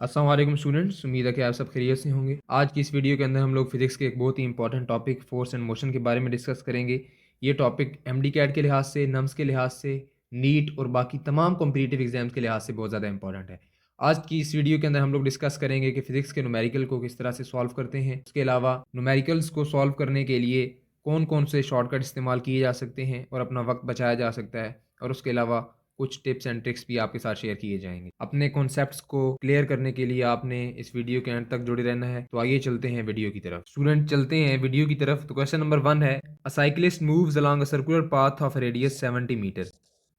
अस्सलाम वालेकुम स्टूडेंट्स, उम्मीद है कि आप सब खैरियत से होंगे। आज की इस वीडियो के अंदर हम लोग फिजिक्स के एक बहुत ही important topic force and motion के बारे में डिस्कस करेंगे। ये टॉपिक एमडी कैट के लिहाज से, नम्स के लिहाज से, नीट और बाकी तमाम कॉम्पिटिटिव एग्जाम्स के लिहाज से बहुत ज़्यादा इंपॉर्टेंट है। आज की इस वीडियो के अंदर हम लोग डिस्कस करेंगे कि फिजिक्स के न्यूमेरिकल को किस तरह से सॉल्व करते हैं। उसके अलावा न्यूमेरिकल्स को सॉल्व करने के लिए कौन कौन से शॉर्टकट इस्तेमाल किए जा सकते हैं और अपना वक्त बचाया जा सकता है, और उसके अलावा कुछ टिप्स एंड ट्रिक्स भी आपके साथ शेयर किए जाएंगे। अपने कॉन्सेप्ट्स को क्लियर करने के लिए आपने इस वीडियो के एंड तक जुड़े रहना है। तो आइए चलते हैं वीडियो की तरफ। स्टूडेंट चलते हैं वीडियो की तरफ। तो क्वेश्चन नंबर 1 है, a cyclist moves along a circular path of radius 70 metre.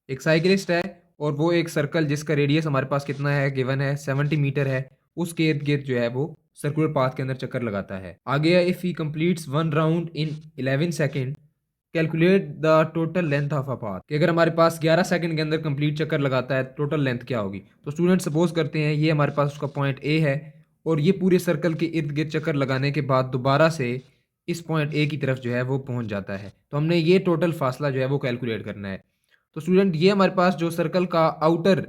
एक साइकिलिस्ट है और वो एक सर्कल जिसका रेडियस हमारे पास कितना है, गिवन है 70 मीटर है, उसके इर्द गिर्द जो है वो सर्कुलर पाथ के अंदर चक्कर लगाता है। आगे है, if he completes one round in 11 second calculate the total length of a path. कि अगर हमारे पास 11 सेकंड के अंदर कंप्लीट चक्कर लगाता है, टोटल लेंथ क्या होगी। तो स्टूडेंट सपोज करते हैं ये हमारे पास उसका पॉइंट ए है और ये पूरे सर्कल के इर्द गिर्द चक्कर लगाने के बाद दोबारा से इस पॉइंट ए की तरफ जो है वो पहुंच जाता है। तो हमने ये टोटल फासला जो है वो कैलकुलेट करना है। तो स्टूडेंट ये हमारे पास जो सर्कल का आउटर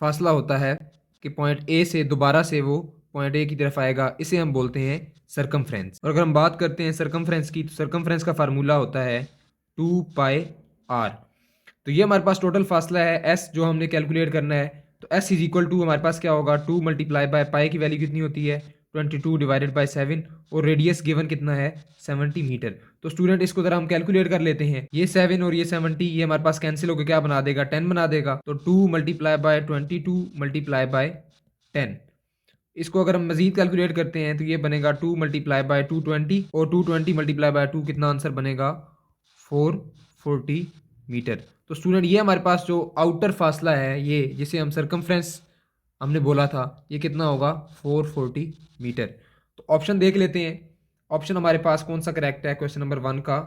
फासला होता है कि पॉइंट ए से दोबारा से वो पॉइंट ए की तरफ आएगा, इसे हम बोलते हैं सरकमफ्रेंस। और अगर हम बात करते हैं सरकमफ्रेंस की, तो सरकमफ्रेंस का फार्मूला होता है 2πr। तो ये हमारे पास टोटल फासला है एस जो हमने कैलकुलेट करना है। तो एस इज इक्वल टू हमारे पास क्या होगा, 2 मल्टीप्लाई बाय पाई की वैल्यू कितनी होती है 22 डिवाइडेड बाय 7, और रेडियस गिवन कितना है 70 मीटर। तो स्टूडेंट इसको जरा हम कैलकुलेट कर लेते हैं। ये 7 और ये 70 ये हमारे पास कैंसिल होकर क्या बना देगा, 10 बना देगा। तो 2 मल्टीप्लाई बाय 22 मल्टीप्लाई बाय 10। इसको अगर हम मजीद कैलकुलेट करते हैं तो ये बनेगा 2 मल्टीप्लाई बाय 220, और 220 मल्टीप्लाई बाय 2 कितना आंसर बनेगा 440 मीटर। तो स्टूडेंट ये हमारे पास जो आउटर फासला है, ये जिसे हम सरकमफ्रेंस हमने बोला था, ये कितना होगा 440 मीटर। तो ऑप्शन देख लेते हैं। ऑप्शन हमारे पास कौन सा करेक्ट है, क्वेश्चन नंबर 1 का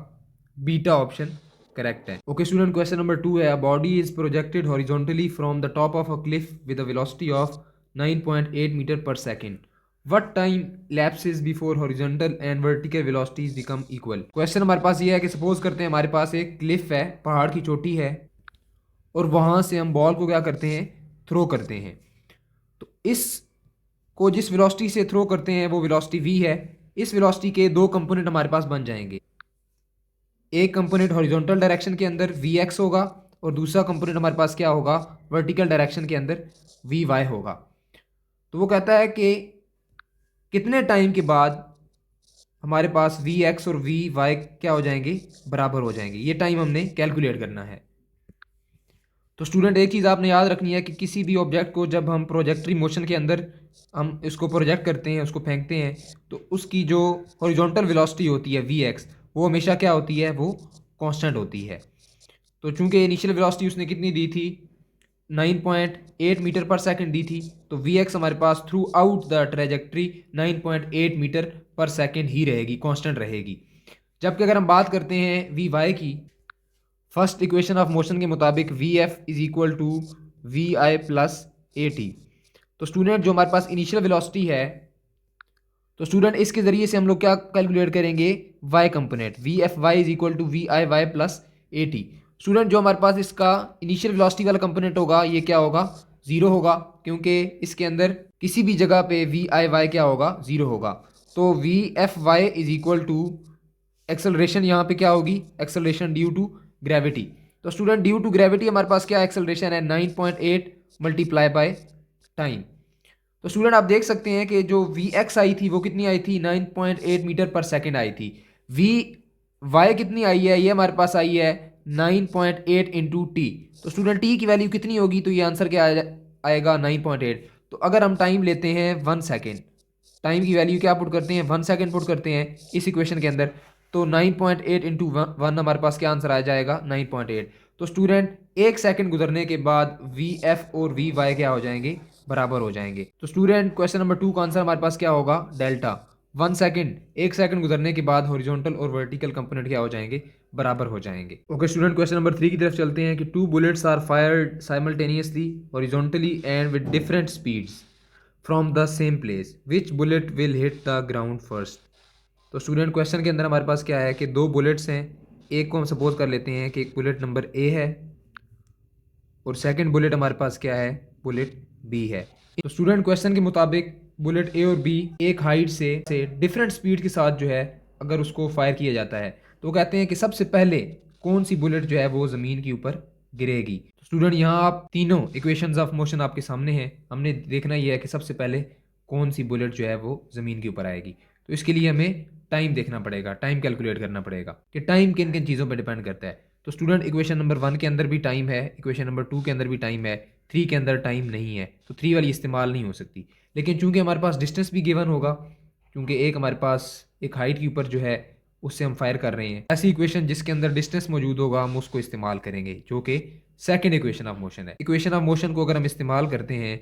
बीटा ऑप्शन करेक्ट है। ओके स्टूडेंट, क्वेश्चन नंबर 2 है, a body is projected horizontally from the top of a cliff with a velocity of 9.8 metre per second. What time lapses before horizontal and vertical velocities become equal? Question हमारे पास ये है कि suppose करते हैं हमारे पास एक Cliff है, पहाड़ की चोटी है, और वहां से हम बॉल को क्या करते हैं, थ्रो करते हैं। तो इस को जिस वेलोसिटी से थ्रो करते हैं वो वेलोसिटी v है। इस वेलोसिटी के दो कंपोनेंट हमारे पास बन जाएंगे। एक कंपोनेंट हॉरिजॉन्टल डायरेक्शन के अंदर vx होगा, और दूसरा कंपोनेंट हमारे पास क्या होगा, वर्टिकल डायरेक्शन के अंदर vy होगा। तो वो कहता है कि कितने टाइम के बाद हमारे पास वी एक्स और वी वाई क्या हो जाएंगे, बराबर हो जाएंगे। ये टाइम हमने कैलकुलेट करना है। तो स्टूडेंट एक चीज़ आपने याद रखनी है कि किसी भी ऑब्जेक्ट को जब हम प्रोजेक्टरी मोशन के अंदर हम इसको प्रोजेक्ट करते हैं, उसको फेंकते हैं, तो उसकी जो हॉरिजॉन्टल वेलोसिटी होती है वी एक्स, वो हमेशा क्या होती है, वो कांस्टेंट होती है। तो चूंकि इनिशियल वेलोसिटी उसने कितनी दी थी, 9.8 मीटर पर सेकंड दी थी, तो वी एक्स हमारे पास throughout the trajectory 9.8 metre per second ही रहेगी, कांस्टेंट रहेगी। जबकि अगर हम बात करते हैं वी वाई की, फर्स्ट इक्वेशन ऑफ मोशन के मुताबिक v F is equal to v i plus a t. तो स्टूडेंट जो हमारे पास इनिशियल वेलोसिटी है, तो स्टूडेंट इसके जरिए से हम लोग क्या कैलकुलेट करेंगे, y component, v f y is equal to v i y plus a t. Student जो हमारे पास इसका इनिशियल वेलोसिटी वाला कंपोनेंट होगा, ये क्या होगा, जीरो होगा, क्योंकि इसके अंदर किसी भी जगह पे वी आई वाई क्या होगा, जीरो होगा। तो we f y is equal to acceleration, यहाँ पे क्या होगी, एक्सेलरेशन ड्यू टू ग्रेविटी। तो स्टूडेंट ड्यू टू ग्रेविटी हमारे पास क्या एक्सेलरेशन है, 9.8 मल्टीप्लाई बाय टाइम। तो स्टूडेंट आप देख सकते हैं कि जो वी एक्स आई थी वो कितनी आई थी, 9.8 मीटर पर सेकेंड आई थी। वी वाई कितनी आई है, ये हमारे पास आई है 9.8 इंटू टी। तो स्टूडेंट टी की वैल्यू कितनी होगी, तो ये आंसर क्या आएगा 9.8। तो अगर हम टाइम लेते हैं 1 सेकेंड, टाइम की वैल्यू क्या पुट करते हैं, 1 सेकेंड पुट करते हैं इस इक्वेशन के अंदर, तो 9.8 इंटू वन हमारे पास क्या आंसर आ जाएगा 9.8। तो स्टूडेंट एक सेकंड गुजरने के बाद वी एफ और वी वाई क्या हो जाएंगे, बराबर हो जाएंगे। तो स्टूडेंट क्वेश्चन नंबर 2 का आंसर हमारे पास क्या होगा, डेल्टा। 1 सेकंड, एक सेकंड गुजरने के बाद हॉरिजॉन्टल और वर्टिकल कंपोनेंट क्या हो जाएंगे, बराबर हो जाएंगे। ओके स्टूडेंट, क्वेश्चन नंबर 3 की तरफ चलते हैं कि 2 bullets are fired simultaneously horizontally and with different speeds from the same place, which bullet will hit the ground first. तो स्टूडेंट क्वेश्चन के अंदर हमारे पास क्या है कि दो बुलेट्स हैं। एक को हम सपोज कर लेते हैं कि एक बुलेट नंबर ए है, और सेकंड बुलेट हमारे पास क्या है, बुलेट बी है। तो स्टूडेंट क्वेश्चन के मुताबिक बुलेट ए और बी एक हाइट से डिफरेंट स्पीड के साथ जो है अगर उसको फायर किया जाता है तो वो कहते हैं कि सबसे पहले कौन सी बुलेट जो है वो ज़मीन के ऊपर गिरेगी। तो स्टूडेंट यहाँ आप तीनों इक्वेशंस ऑफ मोशन आपके सामने हैं, हमने देखना ये है कि सबसे पहले कौन सी बुलेट जो है वो ज़मीन के ऊपर आएगी। तो इसके लिए हमें टाइम देखना पड़ेगा, टाइम कैलकुलेट करना पड़ेगा कि टाइम किन किन चीज़ों पर डिपेंड करता है। तो स्टूडेंट इक्वेशन नंबर 1 के अंदर भी टाइम है, इक्वेशन नंबर 2 के अंदर भी टाइम है, 3 के अंदर टाइम नहीं है, तो 3 वाली इस्तेमाल नहीं हो सकती। लेकिन चूंकि हमारे पास डिस्टेंस भी गिवन होगा, क्योंकि एक हमारे पास एक हाइट के ऊपर जो है उससे हम फायर कर रहे हैं, ऐसी इक्वेशन जिसके अंदर डिस्टेंस मौजूद होगा हम उसको इस्तेमाल करेंगे, जो कि सेकंड इक्वेशन ऑफ मोशन है। इक्वेशन ऑफ मोशन को अगर हम इस्तेमाल करते हैं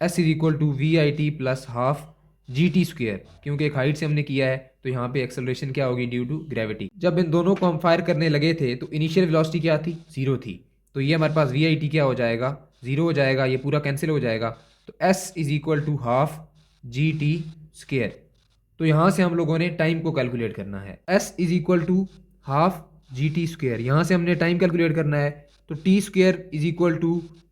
s is equal to v i t plus half g t square, क्योंकि एक हाइट से हमने किया है तो यहाँ पे एक्सेलरेशन क्या होगी ड्यू टू ग्रेविटी। जब इन दोनों को हम फायर करने लगे थे तो इनिशियल वेलोसिटी क्या थी, जीरो थी। तो ये हमारे पास वी आई टी क्या हो जाएगा, जीरो हो जाएगा, ये पूरा कैंसिल हो जाएगा। तो s is equal to half g t square. तो यहाँ से हम लोगों ने टाइम को कैलकुलेट करना है, s is equal to half g t square, यहाँ से हमने टाइम कैलकुलेट करना है। तो t square is equal to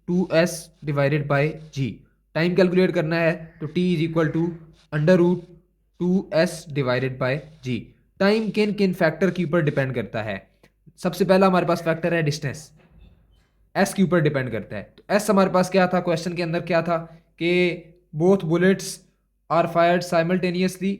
2s divided by g, time calculate करना है तो t is equal to under root 2s divided by g. Time किन किन फैक्टर के ऊपर डिपेंड करता है। सबसे पहला हमारे पास फैक्टर है डिस्टेंस, एस के ऊपर डिपेंड करता है। तो एस हमारे पास क्या था, क्वेश्चन के अंदर क्या था कि both bullets are fired simultaneously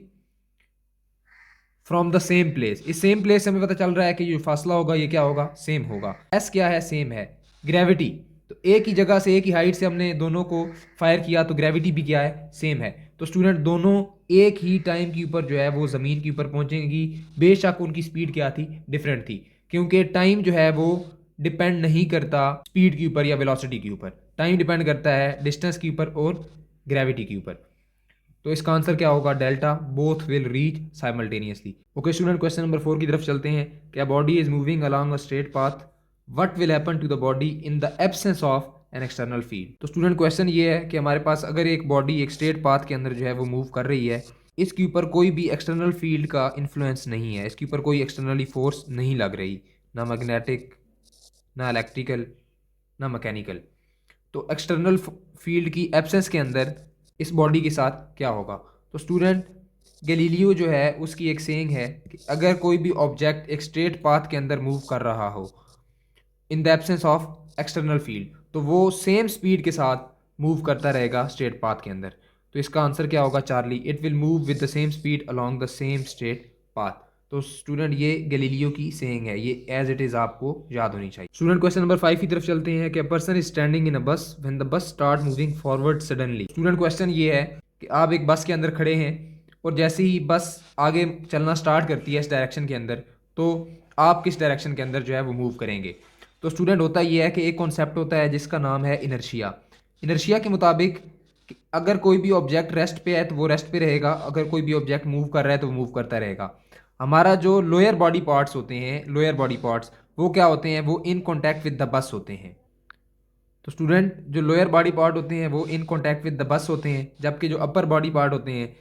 from the same place. इस सेम प्लेस से हमें पता चल रहा है कि जो फासला होगा ये क्या होगा, सेम होगा। एस क्या है, सेम है। ग्रेविटी, तो एक ही जगह से एक ही हाइट से हमने दोनों को फायर किया तो ग्रेविटी भी क्या है, सेम है। तो स्टूडेंट दोनों एक ही टाइम के ऊपर जो है वो ज़मीन के ऊपर पहुंचेंगी, बेशक उनकी स्पीड क्या थी, डिफरेंट थी, क्योंकि टाइम जो है वो डिपेंड नहीं करता स्पीड के ऊपर या वेलोसिटी के ऊपर, टाइम डिपेंड करता है डिस्टेंस के ऊपर और ग्रेविटी के ऊपर। तो इसका आंसर क्या होगा, delta, both will reach simultaneously. Okay student, question number 4 की तरफ चलते हैं। क्या body is moving along a straight path, what will happen to the body in the absence of an external field. तो स्टूडेंट क्वेश्चन ये है कि हमारे पास अगर एक बॉडी एक स्ट्रेट पाथ के अंदर जो है वो मूव कर रही है, इसके ऊपर कोई भी एक्सटर्नल फील्ड का इन्फ्लुएंस नहीं है, इसके ऊपर कोई एक्सटर्नली फोर्स नहीं लग रही, ना मैग्नेटिक, ना इलेक्ट्रिकल, ना मैकेनिकल। तो एक्सटर्नल फील्ड की एब्सेंस के अंदर इस बॉडी के साथ क्या होगा। तो स्टूडेंट गैलीलियो जो है उसकी एक सेइंग है कि अगर कोई भी ऑब्जेक्ट एक स्ट्रेट पाथ के अंदर मूव कर रहा हो इन the absence of external field, तो वो सेम स्पीड के साथ मूव करता रहेगा स्ट्रेट पाथ के अंदर। तो इसका आंसर क्या होगा, Charlie, it will move with the same speed along the same straight path. तो स्टूडेंट ये गैलीलियो की सेइंग है, ये एज इट इज आपको याद होनी चाहिए। स्टूडेंट क्वेश्चन नंबर 5 की तरफ चलते हैं कि पर्सन इज स्टैंडिंग इन अ बस when the bus start moving forward suddenly. Student question ये है कि आप एक बस के अंदर खड़े हैं और जैसे ही बस आगे चलना स्टार्ट करती है इस डायरेक्शन के अंदर, तो आप किस डायरेक्शन के अंदर जो है वो मूव करेंगे। तो स्टूडेंट होता ये है कि एक कॉन्सेप्ट होता है जिसका नाम है इनर्शिया। इनर्शिया के मुताबिक कि अगर कोई भी ऑब्जेक्ट रेस्ट पे है तो वो रेस्ट पे रहेगा, अगर कोई भी ऑब्जेक्ट मूव कर रहा है तो वो मूव करता रहेगा। हमारा जो लोअर बॉडी पार्ट्स होते हैं, लोअर बॉडी पार्ट्स वो क्या होते हैं, वो in contact with the bus होते हैं। तो स्टूडेंट जो लोअर बॉडी पार्ट होते हैं वो in contact with the bus होते हैं, जबकि जो अपर बॉडी पार्ट होते हैं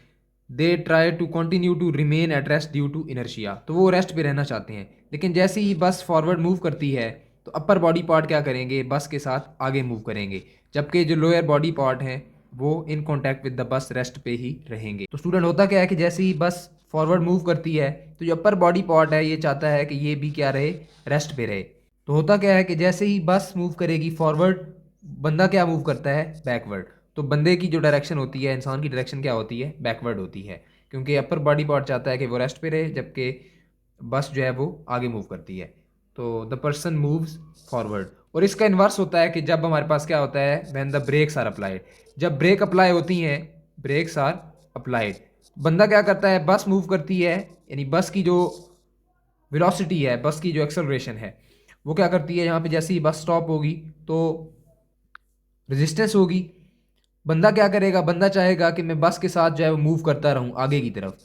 they try to continue to remain at rest due to inertia, तो वो रेस्ट पे रहना चाहते हैं। लेकिन जैसे ही बस फॉरवर्ड मूव करती है तो अपर बॉडी पार्ट क्या करेंगे, बस के साथ आगे मूव करेंगे, जबकि जो लोअर बॉडी पार्ट हैं वो in contact with the bus rest पे ही रहेंगे। तो स्टूडेंट होता क्या है कि जैसे ही बस फॉरवर्ड मूव करती है तो जो अपर बॉडी पार्ट है ये चाहता है कि ये भी क्या रहे, रेस्ट पे रहे। तो होता क्या है कि जैसे ही बस मूव करेगी फॉरवर्ड, बंदा क्या मूव करता है, बैकवर्ड। तो बंदे की जो डायरेक्शन होती है, इंसान की डायरेक्शन क्या होती है, बैकवर्ड होती है, क्योंकि अपर बॉडी पार्ट चाहता है कि वो रेस्ट पे रहे, जबकि बस जो है वो आगे मूव करती है। तो द पर्सन मूव्स फॉरवर्ड। और इसका इन्वर्स होता है कि जब हमारे पास क्या होता है, when the brakes are applied, जब ब्रेक अप्लाई होती हैं, ब्रेक्स आर अप्लाइड, बंदा क्या करता है, बस मूव करती है, यानी बस की जो वेलोसिटी है, बस की जो एक्सेलरेशन है वो क्या करती है, यहाँ पे जैसे ही बस स्टॉप होगी तो रेजिस्टेंस होगी। बंदा क्या करेगा, बंदा चाहेगा कि मैं बस के साथ जो है वो मूव करता रहूं आगे की तरफ।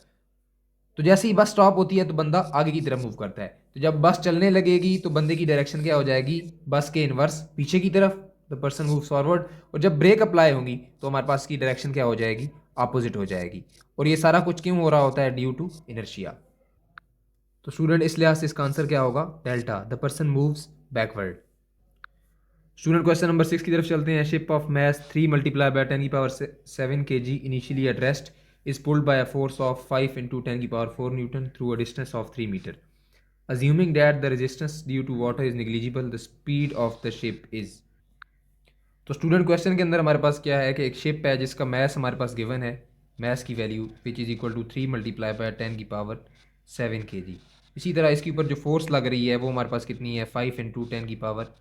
तो जैसे ही बस स्टॉप होती है तो बंदा आगे की तरफ मूव करता है। तो जब बस चलने लगेगी तो बंदे की डायरेक्शन क्या हो जाएगी, बस के इनवर्स पीछे की तरफ, द पर्सन मूव्स फॉरवर्ड। और जब ब्रेक अप्लाई होगी तो हमारे पास की डायरेक्शन क्या हो जाएगी, अपोजिट हो जाएगी। और ये सारा कुछ क्यों हो रहा होता है, ड्यू टू इनर्शिया। तो स्टूडेंट इस लिहाज से इसका आंसर क्या होगा, delta, the person moves backward. Student question number 6 की तरफ चलते हैं। Ship of mass 3 multiply by 10 की power 7 kg initially at rest is pulled by a force of 5 into 10 की power 4 Newton through a distance of 3 meter. Assuming that the resistance due to water is negligible, the speed of the ship is. तो student question के अंदर हमारे पास क्या है कि एक शिप है जिसका मैस हमारे पास गिवन है, मैस की value which is equal to 3 multiply by 10 की पावर 7 kg। इसी तरह इसके ऊपर जो फोर्स लग रही है वो हमारे पास कितनी है, 5 इंटू 10 की पावर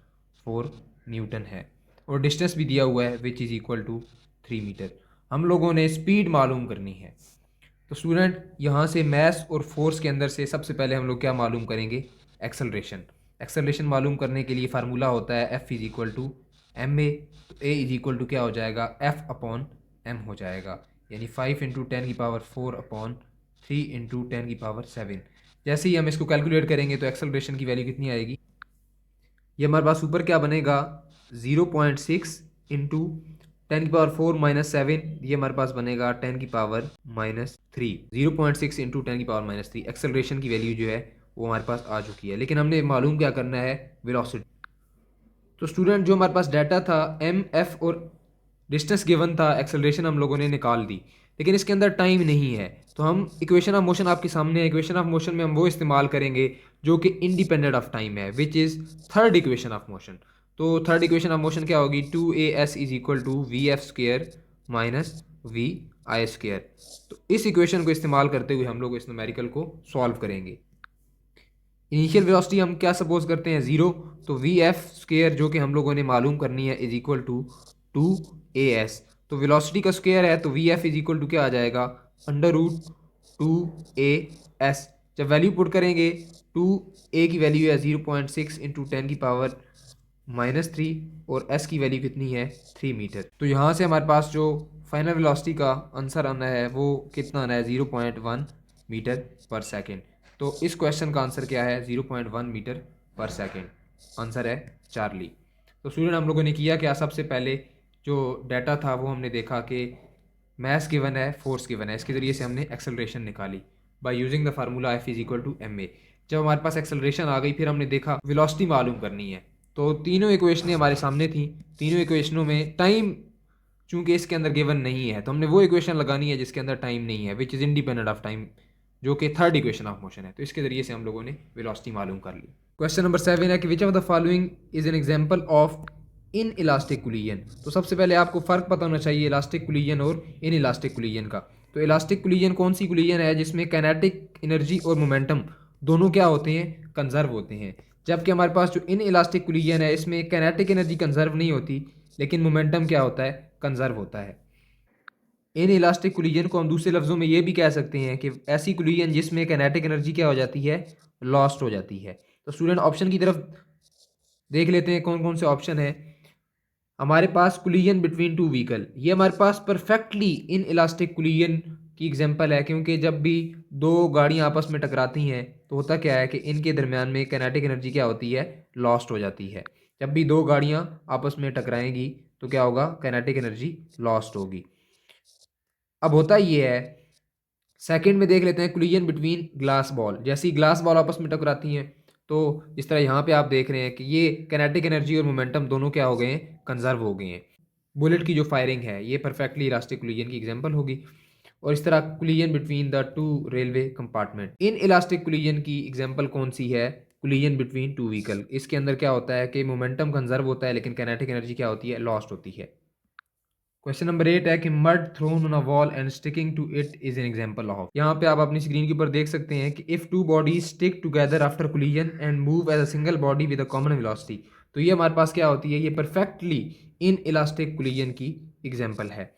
4 न्यूटन है, और डिस्टेंस भी दिया हुआ है which is equal to 3 metre. हम लोगों ने स्पीड मालूम करनी है। तो स्टूडेंट यहाँ से मैस और फोर्स के अंदर से सबसे पहले हम लोग क्या मालूम करेंगे, एक्सेलरेशन। एक्सेलरेशन मालूम करने के लिए फार्मूला होता है f is equal to M a. तो ए इज इक्वल टू क्या हो जाएगा, एफ अपॉन एम हो जाएगा, यानी 5 इंटू 10 की पावर 4 अपॉन 3 इंटू 10 की पावर 7। जैसे ही हम इसको कैलकुलेट करेंगे तो एक्सेलरेशन की वैल्यू कितनी आएगी, ये हमारे पास ऊपर क्या बनेगा 0.6 इंटू 10 की पावर 4 माइनस 7, ये हमारे पास बनेगा 10 की पावर माइनस 3। 0.6 इंटू 10 की पावर माइनस 3 एक्सेलरेशन की वैल्यू जो है वो हमारे पास आ चुकी है। लेकिन हमने मालूम क्या करना है, वेलोसिटी। तो स्टूडेंट जो हमारे पास डाटा था एम एफ और डिस्टेंस गिवन था, एक्सेलरेशन हम लोगों ने निकाल दी, लेकिन इसके अंदर टाइम नहीं है। तो हम इक्वेशन ऑफ मोशन आपके सामने है, इक्वेशन ऑफ मोशन में हम वो इस्तेमाल करेंगे जो कि इंडिपेंडेंट ऑफ टाइम है, which is third equation of motion. तो थर्ड इक्वेशन ऑफ मोशन क्या होगी, 2as is equal to V F square minus V I square. तो इस इक्वेशन को इस्तेमाल करते हुए हम लोग इस न्यूमेरिकल को सॉल्व करेंगे। इनिशियल वेलोसिटी हम क्या सपोज करते हैं, ज़ीरो। तो वी एफ स्क्र जो कि हम लोगों ने मालूम करनी है इज इक्वल टू 2as। तो वेलोसिटी का स्क्वायर है तो V F is equal to क्या आ जाएगा, अंडर रूट 2as। जब वैल्यू पुट करेंगे 2a की वैल्यू है 0.6 इंटू 10 की पावर माइनस 3 और s की वैल्यू कितनी है 3 मीटर। तो यहाँ से हमारे पास जो फाइनल वेलोसिटी का आंसर आना है वो कितना आना है, 0.1 मीटर पर सेकेंड। तो इस क्वेश्चन का आंसर क्या है, 0.1 मीटर पर सेकेंड। आंसर है चार्ली। तो स्टूडेंट हम लोगों ने किया क्या, सबसे पहले जो डाटा था वो हमने देखा कि मैस गिवन है, फोर्स गिवन है, इसके ज़रिए से हमने एक्सेलरेशन निकाली by using the formula F is equal to M A. जब हमारे पास एक्सेलरेशन आ गई फिर हमने देखा वेलोसिटी मालूम करनी है। तो तीनों इक्वेशनें हमारे सामने थी, तीनों इक्वेशनों में टाइम चूंकि इसके अंदर गिवन नहीं है तो हमने वो इक्वेशन लगानी है जिसके अंदर टाइम नहीं है, which is independent of time, जो कि थर्ड इक्वेशन ऑफ मोशन है। तो इसके जरिए से हम लोगों ने वेलोसिटी मालूम कर ली। क्वेश्चन नंबर 7 है कि विच of the following is an example of in elastic collision. तो सबसे पहले आपको फ़र्क पता होना चाहिए इलास्टिक कोलिजन और इन इलास्टिक कोलिजन का। तो इलास्टिक कोलिजन कौन सी कोलिजन है जिसमें काइनेटिक एनर्जी और मोमेंटम दोनों क्या होते हैं, कंजर्व होते हैं। जबकि हमारे पास जो इन इलास्टिक कोलिजन है इसमें काइनेटिक एनर्जी कंजर्व नहीं होती लेकिन मोमेंटम क्या होता है, कंजर्व होता है। इन इलास्टिक कोलिजन को हम दूसरे लफ्ज़ों में ये भी कह सकते हैं कि ऐसी कोलिजन जिसमें काइनेटिक एनर्जी क्या हो जाती है, लॉस्ट हो जाती है। तो स्टूडेंट ऑप्शन की तरफ देख लेते हैं कौन कौन से ऑप्शन है हमारे पास। कोलिजन बिटवीन टू व्हीकल, ये हमारे पास परफेक्टली इन इलास्टिक कोलिजन की एग्जांपल है, क्योंकि जब भी दो गाड़ियां आपस में टकराती हैं तो होता क्या है कि इनके दरमियान में काइनेटिक एनर्जी क्या होती है, लॉस्ट हो जाती है। जब भी दो गाड़ियां आपस में टकराएंगी तो क्या होगा, काइनेटिक एनर्जी लॉस्ट होगी। अब होता ये है, सेकंड में देख लेते हैं कोलिजन बिटवीन ग्लास बॉल। जैसे ही ग्लास बॉल आपस में टकराती हैं तो इस तरह यहाँ पे आप देख रहे हैं कि ये काइनेटिक एनर्जी और मोमेंटम दोनों क्या हो गए हैं, कंजर्व हो गए हैं। बुलेट की जो फायरिंग है ये परफेक्टली इलास्टिक कोलिजन की एग्जांपल होगी। और इस तरह collision between the two railway compartment, in elastic collision की एग्जांपल कौन सी है, कोलिजन बिटवीन टू व्हीकल। इसके अंदर क्या होता है कि मोमेंटम कंजर्व होता है लेकिन काइनेटिक एनर्जी क्या होती है, लॉस्ट होती है। क्वेश्चन नंबर 8 है कि mud thrown on a wall and sticking to it is an example of. यहाँ पे आप अपनी स्क्रीन के ऊपर देख सकते हैं कि if two bodies stick together after collision and move as a single body with a common velocity. तो ये हमारे पास क्या होती है, ये परफेक्टली इन इलास्टिक कोलिजन की एग्जांपल है।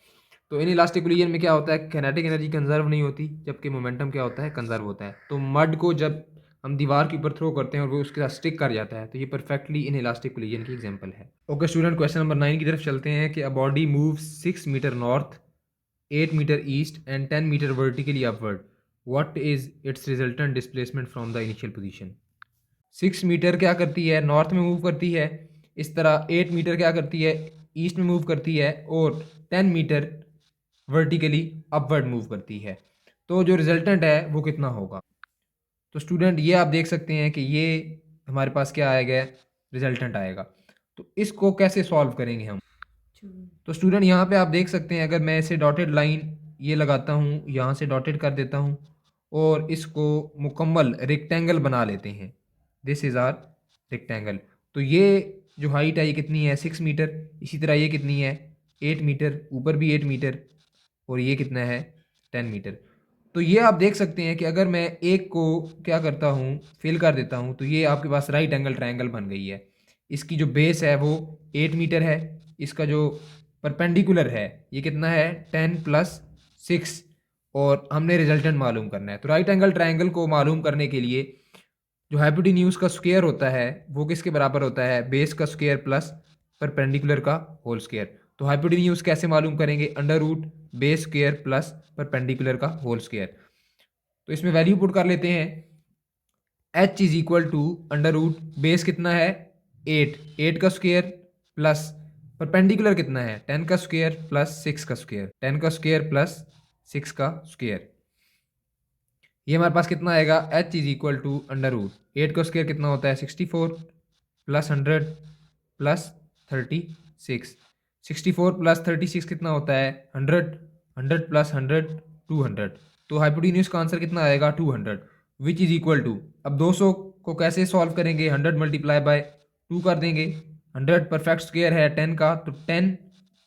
तो इन इलास्टिक कोलिजन में क्या होता है, काइनेटिक एनर्जी कंजर्व नहीं होती जबकि मोमेंटम क्या होता है, कंजर्व होता है। तो मड को जब हम दीवार के ऊपर थ्रो करते हैं और वो उसके साथ स्टिक कर जाता है तो ये परफेक्टली इन इलास्टिक कोलिजन की एग्जांपल है। ओके स्टूडेंट, क्वेश्चन नंबर 9 की तरफ चलते हैं कि a body move 6 metre north, 8 metre east and 10 metre vertically upward, what is its resultant displacement from the initial position. 6 metre क्या करती है, नॉर्थ में मूव करती है। इस तरह 8 मीटर क्या करती है, ईस्ट में मूव करती है। और 10 मीटर वर्टिकली अपवर्ड मूव करती है। तो जो रिजल्टेंट है वो कितना होगा। तो स्टूडेंट ये आप देख सकते हैं कि ये हमारे पास क्या आएगा, रिजल्टेंट आएगा। तो इसको कैसे सॉल्व करेंगे हम? तो स्टूडेंट यहाँ पे आप देख सकते हैं, अगर मैं इसे डॉटेड लाइन ये लगाता हूँ, यहाँ से डॉटेड कर देता हूँ और इसको मुकम्मल रेक्टेंगल बना लेते हैं। This is our rectangle. तो ये जो हाइट है ये कितनी है? 6 मीटर। इसी तरह ये कितनी है? 8 मीटर। ऊपर भी 8 मीटर। और ये कितना है? 10 मीटर। तो ये आप देख सकते हैं कि अगर मैं एक को क्या करता हूँ, फिल कर देता हूँ, तो ये आपके पास राइट एंगल ट्रायंगल बन गई है। इसकी जो बेस है वो 8 मीटर है। इसका जो परपेंडिकुलर है ये कितना है? 10 + 6। और हमने रिजल्टेंट मालूम करना है। तो राइट एंगल ट्रायंगल को मालूम करने के लिए जो हाइपोटेन्यूज का स्क्वायर होता है वो किसके बराबर होता है? बेस का स्क्वायर प्लस परपेंडिकुलर का होल स्क्वायर। तो हाइपोटेन्यूज कैसे मालूम करेंगे? Under root base square plus perpendicular का होल स्क्वायर। तो इसमें वैल्यू पुट कर लेते हैं। h is equal to under root base कितना है? 8। 8 का स्क्वायर प्लस परपेंडिकुलर कितना है? 10 का स्क्वायर प्लस 6 का स्क्वायर। 10 का स्क्वायर प्लस 6 का स्क्वायर। ये हमारे पास कितना आएगा? h is equal to under root 8 का स्क्वायर कितना होता है? 64 प्लस 100 प्लस 36। 64 प्लस 36 कितना होता है? 100। 100 प्लस 100 200। तो हाइपोटेन्यूज का आंसर कितना आएगा? 200, विच इज इक्वल टू, अब 200 को कैसे सॉल्व करेंगे? 100 मल्टीप्लाई बाय 2 कर देंगे। 100 परफेक्ट स्क्वायर है 10 का, तो 10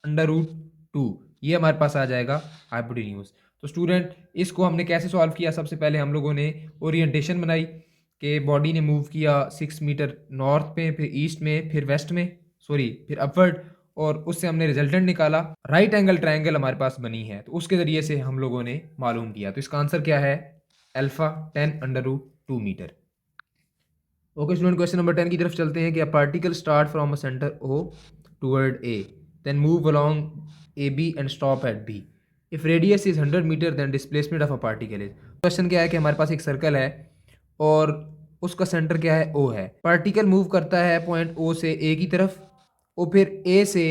अंडर रूट 2। ये हमारे पास आ जाएगा हाइपोटेन्यूज। तो स्टूडेंट इसको हमने कैसे सॉल्व किया? सबसे पहले हम लोगों ने ओरिएंटेशन बनाई कि बॉडी ने मूव किया 6 मीटर नॉर्थ में, फिर ईस्ट में, फिर वेस्ट में, सॉरी फिर अपवर्ड, और उससे हमने रिजल्टेंट निकाला। राइट एंगल ट्रायंगल हमारे पास बनी है, तो उसके ज़रिए से हम लोगों ने मालूम किया। तो इसका आंसर क्या है? Alpha 10 under root 2 metre. Okay student, question number 10 की तरफ चलते हैं कि a particle start from a centre O toward A, then move along A B and stop at B. If radius is 100 metre then displacement of a particle is. Question क्या है कि हमारे पास एक सर्कल है और उसका सेंटर क्या है? ओ है। पार्टिकल मूव करता है पॉइंट ओ से ए की तरफ और फिर ए से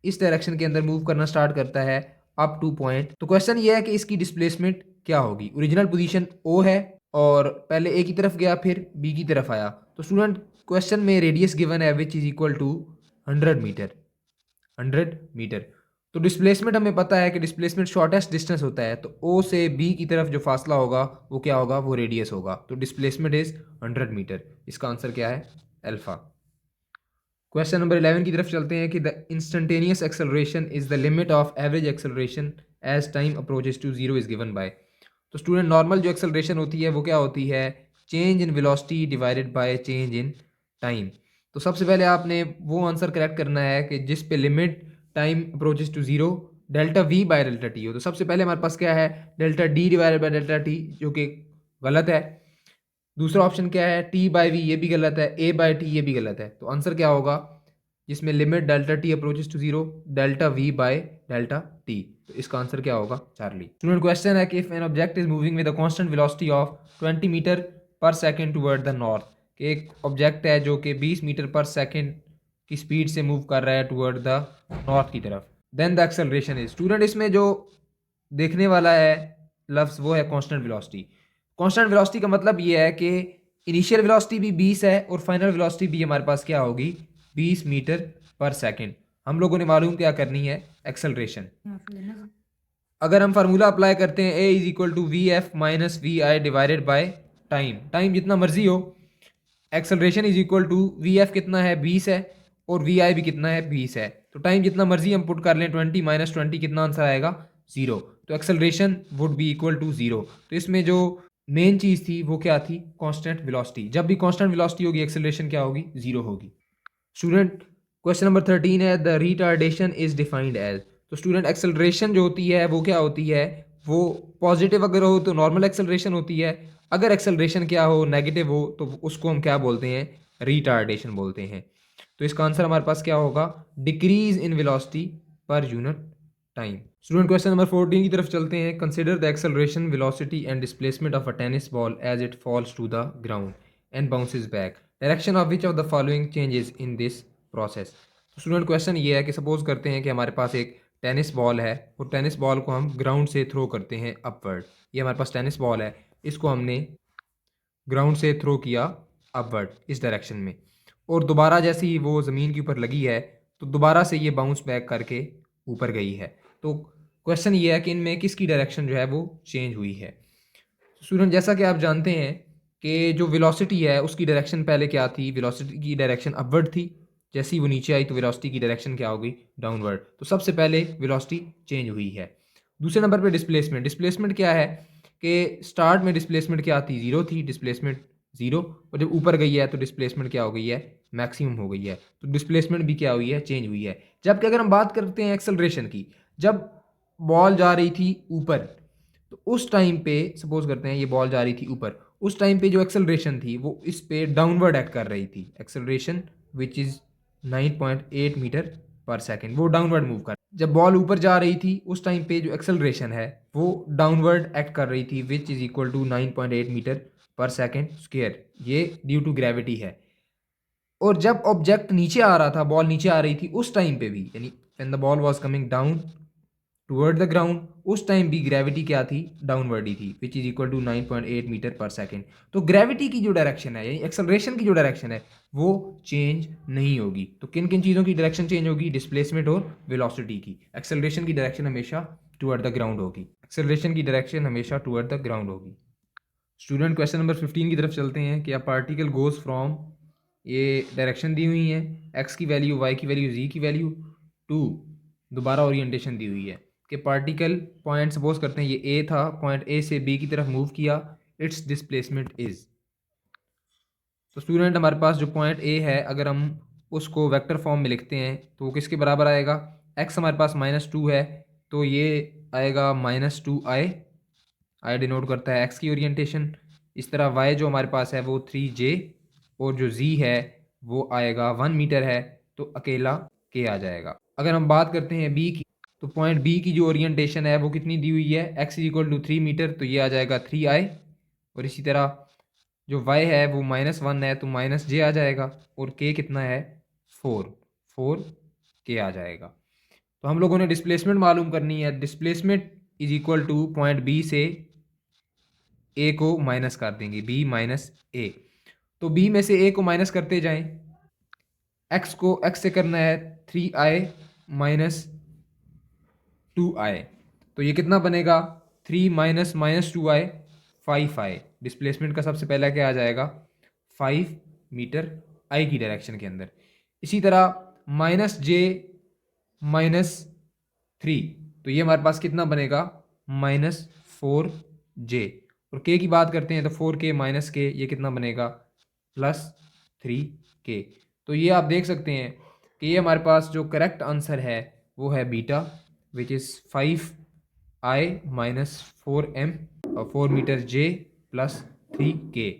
इस डायरेक्शन के अंदर मूव करना स्टार्ट करता है अप टू पॉइंट। तो क्वेश्चन ये है कि इसकी डिस्प्लेसमेंट क्या होगी? ओरिजिनल पोजीशन ओ है और पहले ए की तरफ गया फिर बी की तरफ आया। तो स्टूडेंट क्वेश्चन में रेडियस गिवन है which is equal to 100 metre. 100 metre. तो डिस्प्लेसमेंट हमें पता है कि डिस्प्लेसमेंट शॉर्टेस्ट डिस्टेंस होता है, तो ओ से बी की तरफ जो फासला होगा वो क्या होगा? वो रेडियस होगा। तो डिस्प्लेसमेंट इज 100 मीटर। इसका आंसर क्या है? अल्फा। क्वेश्चन नंबर 11 की तरफ चलते हैं कि the instantaneous acceleration is the limit of average acceleration as time approaches to zero is given by. तो स्टूडेंट नॉर्मल जो एक्सेलरेशन होती है वो क्या होती है? Change in velocity divided by change in time. तो सबसे पहले आपने वो आंसर करेक्ट करना है कि जिस पे limit time approaches to zero delta V by delta T हो। तो सबसे पहले हमारे पास क्या है? Delta D divided by delta T, जो कि गलत है। दूसरा ऑप्शन क्या है? टी बाय वी, ये भी गलत है। ए बाय टी, ये भी गलत है। तो आंसर क्या होगा? जिसमें limit delta T approaches to zero delta V by delta T. तो इसका आंसर क्या होगा? चार्ली। स्टूडेंट क्वेश्चन है कि if an object is moving with a constant velocity of 20 metre per second toward the north, कि एक object है जो कि 20 मीटर पर सेकंड की स्पीड से मूव कर रहा है टुवर्ड द नॉर्थ की तरफ, then the acceleration is. Student इसमें जो देखने वाला है लफ्ज़ वो है कांस्टेंट वेलोसिटी। कांस्टेंट वेलोसिटी का मतलब ये है कि इनिशियल वेलोसिटी भी 20 है और फाइनल वेलोसिटी भी हमारे पास क्या होगी? 20 मीटर पर सेकंड। हम लोगों ने मालूम क्या करनी है? एक्सेलरेशन। अगर हम फार्मूला अप्लाई करते हैं, A is equal to V F minus V I divided by time. Time जितना मर्जी हो, acceleration is equal to V F कितना है? 20 है और वी आई भी कितना है? 20 है। तो टाइम जितना मर्जी हम पुट कर लें, 20 माइनस 20 कितना आंसर आएगा? 0। तो acceleration would be equal to 0। तो इसमें जो मेन चीज़ थी वो क्या थी? Constant velocity. जब भी कांस्टेंट वेलोसिटी होगी एक्सेलरेशन क्या होगी? 0 होगी। स्टूडेंट क्वेश्चन नंबर 13 है the retardation is defined as. तो स्टूडेंट एक्सेलरेशन जो होती है वो क्या होती है? वो पॉजिटिव अगर हो तो नॉर्मल एक्सेलरेशन होती है, अगर एक्सेलरेशन क्या हो? नेगेटिव हो, तो उसको हम क्या बोलते हैं? रिटार्डेशन बोलते हैं। तो इसका आंसर हमारे पास क्या होगा? Decrease in velocity per unit time. Student question number 14 की तरफ चलते हैं। Consider the acceleration velocity and displacement of a tennis ball as it falls to the ground and bounces back, direction of which of the following changes in this process. तो student question ये है कि suppose करते हैं कि हमारे पास एक tennis ball है और टेनिस बॉल को हम ग्राउंड से थ्रो करते हैं अपवर्ड। ये हमारे पास टेनिस बॉल है, इसको हमने ग्राउंड से थ्रो किया अपवर्ड इस डायरेक्शन में, और दोबारा जैसे ही वो ज़मीन के ऊपर लगी है तो दोबारा से ये बाउंस बैक करके ऊपर गई है। तो क्वेश्चन ये है कि इनमें किसकी डायरेक्शन जो है वो चेंज हुई है। स्टूडेंट जैसा कि आप जानते हैं कि जो वेलोसिटी है उसकी डायरेक्शन पहले क्या थी, वेलोसिटी की डायरेक्शन अपवर्ड थी। जैसे ही वो नीचे आई तो वेलोसिटी की डायरेक्शन क्या हो गई, डाउनवर्ड। तो सबसे पहले वेलोसिटी चेंज हुई है। दूसरे नंबर पे डिस्प्लेसमेंट। डिस्प्लेसमेंट क्या है कि स्टार्ट में डिस्प्लेसमेंट क्या थी, जीरो थी डिस्प्लेसमेंट, जीरो। और जब ऊपर गई है तो डिस्प्लेसमेंट क्या हो गई है, मैक्सिमम हो गई है। तो डिस्प्लेसमेंट भी क्या हुई है, चेंज हुई है। जबकि अगर हम बात करते हैं एक्सेलरेशन की, जब बॉल जा रही थी ऊपर तो उस टाइम पे सपोज करते हैं ये बॉल जा रही थी ऊपर, उस टाइम पे जो एक्सेलरेशन थी वो इस पे डाउनवर्ड एक्ट कर रही थी। Acceleration which is 9.8 metre per second, वो डाउनवर्ड मूव कर। जब बॉल ऊपर जा रही थी उस टाइम पे जो एक्सेलरेशन है वो डाउनवर्ड एक्ट कर रही थी, which is equal to 9.8 metre per second square. ये ड्यू टू ग्रेविटी है। और जब ऑब्जेक्ट नीचे आ रहा था, बॉल नीचे आ रही थी, उस टाइम पे भी, यानी when the ball was coming down toward the ground, उस टाइम भी ग्रेविटी क्या थी, डाउनवर्ड ही थी, which is equal to 9.8 metre per second. तो ग्रेविटी की जो डायरेक्शन है यानी एक्सेलरेशन की जो डायरेक्शन है वो चेंज नहीं होगी। तो किन किन चीज़ों की डायरेक्शन चेंज होगी, डिस्प्लेसमेंट और वेलोसिटी की। एक्सेलरेशन की डायरेक्शन हमेशा टुवर्ड द ग्राउंड होगी, एक्सेलरेशन की डायरेक्शन हमेशा टुवर्ड द ग्राउंड होगी। स्टूडेंट क्वेश्चन नंबर 15 की तरफ चलते हैं कि अ पार्टिकल गोज फ्रॉम, ये डायरेक्शन दी हुई है, एक्स की वैल्यू, वाई की वैल्यू, जी की वैल्यू, टू, दोबारा ओरिएंटेशन दी हुई है कि पार्टिकल पॉइंट सपोज करते हैं ये ए था, पॉइंट ए से बी की तरफ मूव किया, इट्स डिस्प्लेसमेंट इज। तो स्टूडेंट हमारे पास जो पॉइंट ए है अगर हम उसको वेक्टर फॉर्म में लिखते हैं तो वो किसके बराबर आएगा, एक्स हमारे पास -2 है तो ये आएगा -2i, आई डिनोट करता है एक्स की ओरिएंटेशन। इस तरह वाई जो हमारे पास है वो 3j, और जो जी है वो आएगा 1 मीटर है तो अकेला के आ जाएगा। अगर हम बात करते हैं बी की, तो पॉइंट बी की जो ओरिएंटेशन है वो कितनी दी हुई है, X is equal to 3 metre तो ये आ जाएगा 3i। और इसी तरह जो y है वो -1 है तो -j आ जाएगा, और k कितना है, 4 k आ जाएगा। तो हम लोगों ने डिस्प्लेसमेंट मालूम करनी है। Displacement is equal to point B से ए को माइनस कर देंगे, बी माइनस ए। तो बी में से ए को माइनस करते जाएं, एक्स को एक्स से करना है 3i माइनस 2i, तो ये कितना बनेगा, 3 माइनस -2i, 5i। डिस्प्लेसमेंट का सबसे पहला क्या आ जाएगा, 5 मीटर आई की डायरेक्शन के अंदर। इसी तरह -j -3, तो ये हमारे पास कितना बनेगा, -4j। और k की बात करते हैं तो 4k -k, ये कितना बनेगा, +3k। तो ये आप देख सकते हैं कि ये हमारे पास जो करेक्ट आंसर है वो है beta, which is 5i -4m और 4 मीटर j +3k।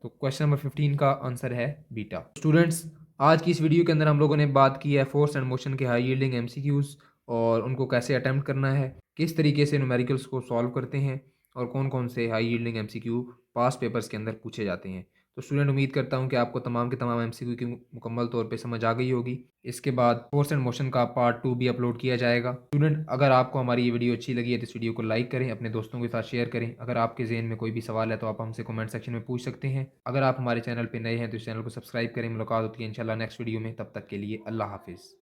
तो क्वेश्चन नंबर 15 का आंसर है बीटा। स्टूडेंट्स आज की इस वीडियो के अंदर हम लोगों ने बात की है फोर्स एंड मोशन के हाई यील्डिंग एमसीक्यूज, और उनको कैसे अटेम्प्ट करना है, किस तरीके से न्यूमेरिकल्स को सॉल्व करते हैं, और कौन कौन से हाई यील्डिंग एमसीक्यू पास पेपर्स के अंदर पूछे जाते हैं। तो स्टूडेंट उम्मीद करता हूँ कि आपको तमाम के तमाम एमसीक्यू की मुकम्मल तौर पे समझ आ गई होगी। इसके बाद फोर्स एंड मोशन का पार्ट 2 भी अपलोड किया जाएगा। स्टूडेंट अगर आपको हमारी ये वीडियो अच्छी लगी है तो इस वीडियो को लाइक करें, अपने दोस्तों के साथ शेयर करें। अगर आपके जहन में कोई भी सवाल है तो आप हमसे कमेंट सेक्शन में पूछ सकते हैं। अगर आप हमारे चैनल पर नए हैं तो इस चैनल को सब्सक्राइब करें। मुलाकात होती है इंशाल्लाह नेक्स्ट वीडियो में, तब तक के लिए अल्लाह हाफिज़।